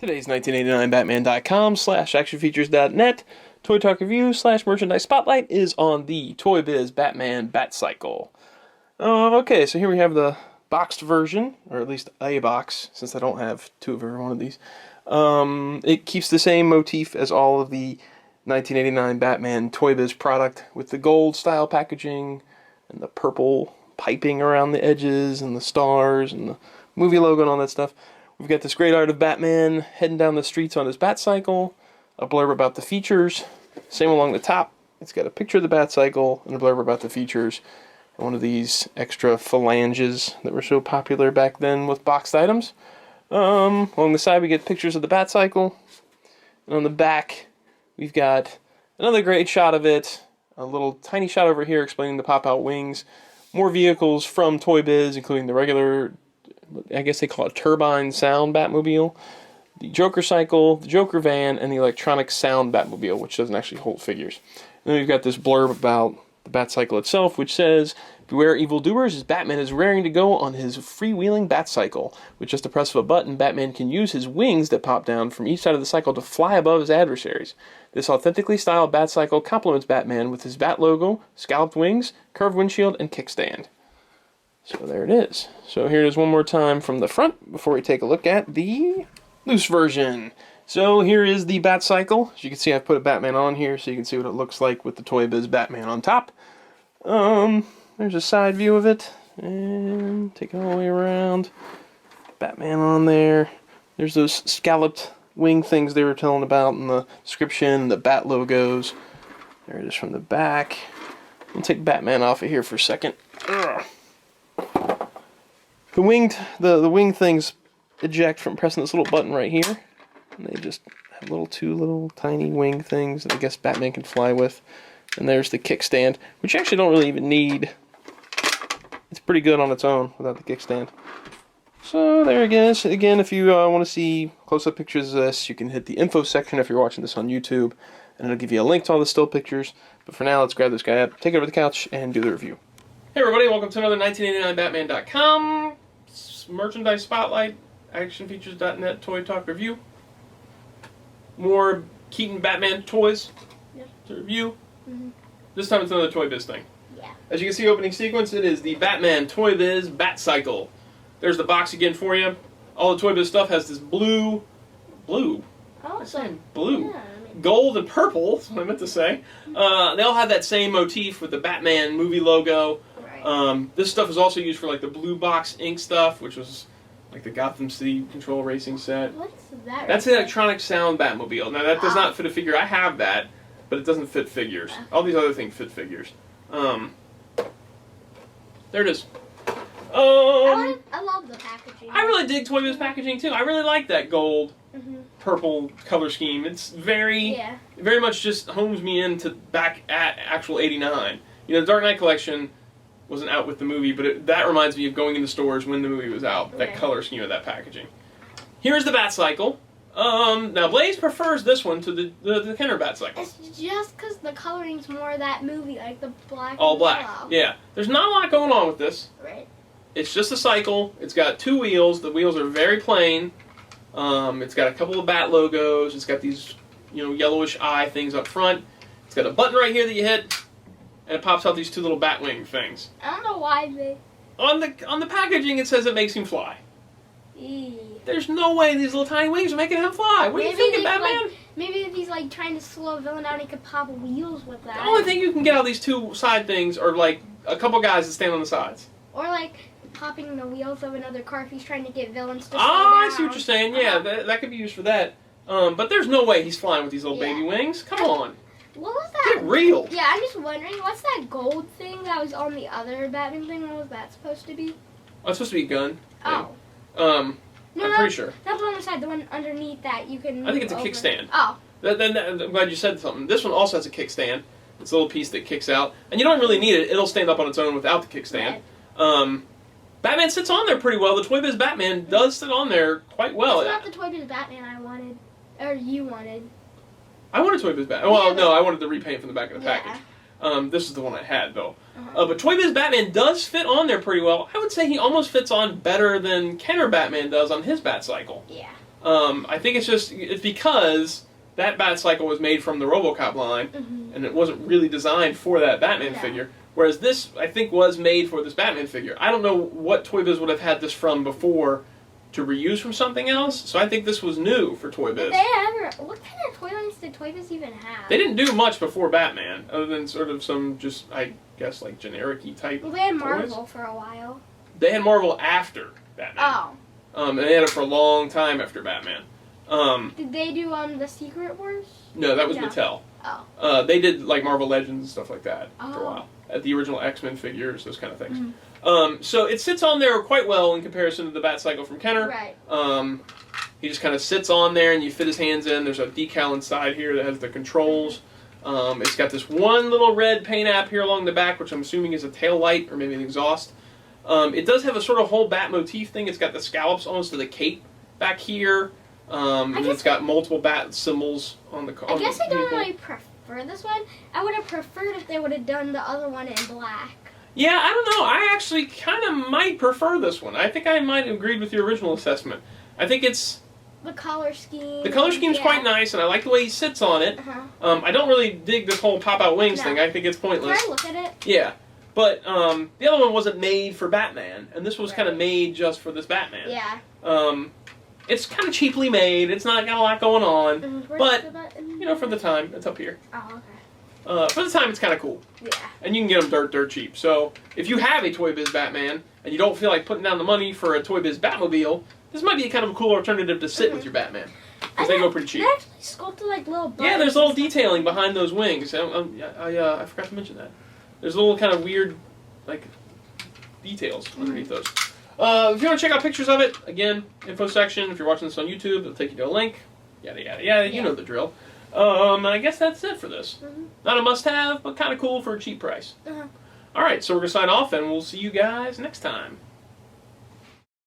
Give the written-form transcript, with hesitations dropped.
Today's 1989batman.com/actionfeatures.net Toy Talk Review / Merchandise Spotlight is on the Toy Biz Batman Batcycle. Okay, so here we have the boxed version, or at least a box, since I don't have two of every one of these. It keeps the same motif as all of the 1989 Batman Toy Biz product, with the gold style packaging and the purple piping around the edges and the stars and the movie logo and all that stuff. We've got this great art of Batman heading down the streets on his Batcycle, a blurb about the features, same along the top. It's got a picture of the Batcycle and a blurb about the features, and one of these extra phalanges that were so popular back then with boxed items. Along the side we get pictures of the Batcycle, and on the back we've got another great shot of it, a little tiny shot over here explaining the pop-out wings, more vehicles from Toy Biz, including the regular, I guess they call it turbine sound Batmobile, the Joker Cycle, the Joker Van, and the electronic sound Batmobile, which doesn't actually hold figures. And then we've got this blurb about the Batcycle itself, which says, "Beware evildoers, as Batman is raring to go on his freewheeling Batcycle. With just the press of a button, Batman can use his wings that pop down from each side of the cycle to fly above his adversaries. This authentically styled Batcycle complements Batman with his Bat logo, scalloped wings, curved windshield, and kickstand." So there it is. So here it is one more time from the front before we take a look at the loose version. So here is the Batcycle. As you can see, I've put a Batman on here so you can see what it looks like with the Toy Biz Batman on top. There's a side view of it, and take it all the way around. Batman on there. There's those scalloped wing things they were telling about in the description, the Bat logos. There it is from the back. I'll take Batman off of here for a second. Ugh. The wing things eject from pressing this little button right here, and they just have two little tiny wing things that I guess Batman can fly with. And there's the kickstand, which you actually don't really even need. It's pretty good on its own without the kickstand. So there it is. Again, if you want to see close-up pictures of this, you can hit the info section if you're watching this on YouTube, and it'll give you a link to all the still pictures. But for now, let's grab this guy up, take it over the couch, and do the review. Hey everybody, welcome to another 1989batman.com Merchandise Spotlight, actionfeatures.net Toy Talk Review. More Keaton Batman toys to review. This time it's another Toy Biz thing. Yeah. As you can see, opening sequence, it is the Batman Toy Biz Batcycle. There's the box again for you. All the Toy Biz stuff has this blue? Oh, I'm saying blue. Yeah, Gold and purple, that's what I meant to say. They all have that same motif with the Batman movie logo. right. This stuff is also used for like the blue box ink stuff, which was like the Gotham City Control Racing set. What's that? That's the electronic sound Batmobile. Now that does not fit a figure. I have that, but it doesn't fit figures. All these other things fit figures. There it is. I love the packaging. I really dig Toy Biz packaging too. I really like that gold, purple color scheme. It's very much just homes me into back at actual '89. You know, the Dark Knight collection wasn't out with the movie, but that reminds me of going into stores when the movie was out. That color scheme of that packaging. Here's the Batcycle. Now Blaze prefers this one to the Kenner Batcycle. It's just because the coloring's more that movie, like the black. All black. Yellow. Yeah. There's not a lot going on with this. Right. It's just a cycle. It's got two wheels. The wheels are very plain. It's got a couple of Bat logos. It's got these, yellowish eye things up front. It's got a button right here that you hit, and it pops out these two little bat wing things. I don't know why they. On the packaging, it says it makes him fly. Eee. There's no way these little tiny wings are making him fly. What are you thinking, Batman? Maybe if he's trying to slow a villain down, he could pop wheels with that. The only thing you can get out of these two side things are like a couple guys that stand on the sides. Or popping the wheels of another car if he's trying to get villains to slow down. I see what you're saying. Yeah, that could be used for that. But there's no way he's flying with these little baby wings. Come on. What was that? Get real. Yeah, I'm just wondering, what's that gold thing that was on the other Batman thing? What was that supposed to be? Oh, it's supposed to be a gun. Oh. I'm pretty sure. Not the one on the side, the one underneath that you can. I think it's a over. kickstand. Oh. I'm glad you said something. This one also has a kickstand. It's a little piece that kicks out. And you don't really need it. It'll stand up on its own without the kickstand. Right. Batman sits on there pretty well. The Toy Biz Batman does sit on there quite well. It's not the Toy Biz Batman I wanted. Or you wanted. I wanted Toy Biz Batman. Well, no, I wanted the repaint from the back of the package. This is the one I had, though. But Toy Biz Batman does fit on there pretty well. I would say he almost fits on better than Kenner Batman does on his Batcycle. Yeah. I think it's because that Batcycle was made from the RoboCop line, and it wasn't really designed for that Batman figure. Whereas this, I think, was made for this Batman figure. I don't know what Toy Biz would have had this from before to reuse from something else, so I think this was new for Toy Biz. What kind of toy lines did Toy Biz even have? They didn't do much before Batman, other than sort of some just, I guess, like generic-y type Well, they had toys. Marvel for a while. They had Marvel after Batman. Oh. And they had it for a long time after Batman. Did they do the Secret Wars? No, that was Mattel. Oh. They did like Marvel Legends and stuff like that for a while. At the original X-Men figures, those kind of things. So it sits on there quite well in comparison to the Batcycle from Kenner. Right. He just kind of sits on there and you fit his hands in. There's a decal inside here that has the controls. It's got this one little red paint app here along the back, which I'm assuming is a tail light or maybe an exhaust. It does have a sort of whole bat motif thing. It's got the scallops almost to the cape back here. And it's got multiple bat symbols on the car. I guess I don't really prefer this one. I would have preferred if they would have done the other one in black. Yeah, I don't know. I actually kind of might prefer this one. I think I might have agreed with your original assessment. I think it's... The color scheme. The color scheme's quite nice, and I like the way he sits on it. I don't really dig this whole pop-out wings thing. I think it's pointless. Can I look at it? Yeah. But the other one wasn't made for Batman, and this was kind of made just for this Batman. Yeah. It's kind of cheaply made. It's not got a lot going on. But, you know, for the time, it's up here. Oh, okay. For the time, it's kind of cool. Yeah. And you can get them dirt cheap. So, if you have a Toy Biz Batman, and you don't feel like putting down the money for a Toy Biz Batmobile, this might be kind of a cool alternative to sit with your Batman. Because they go pretty cheap. They actually sculpted like little buttons. Yeah, there's little detailing behind those wings. I forgot to mention that. There's little kind of weird, like, details underneath those. If you want to check out pictures of it, again, info section. If you're watching this on YouTube, it'll take you to a link. Yada, yada, yada. You know the drill. I guess that's it for this. Not a must-have, but kind of cool for a cheap price. Alright, so we're going to sign off, and we'll see you guys next time.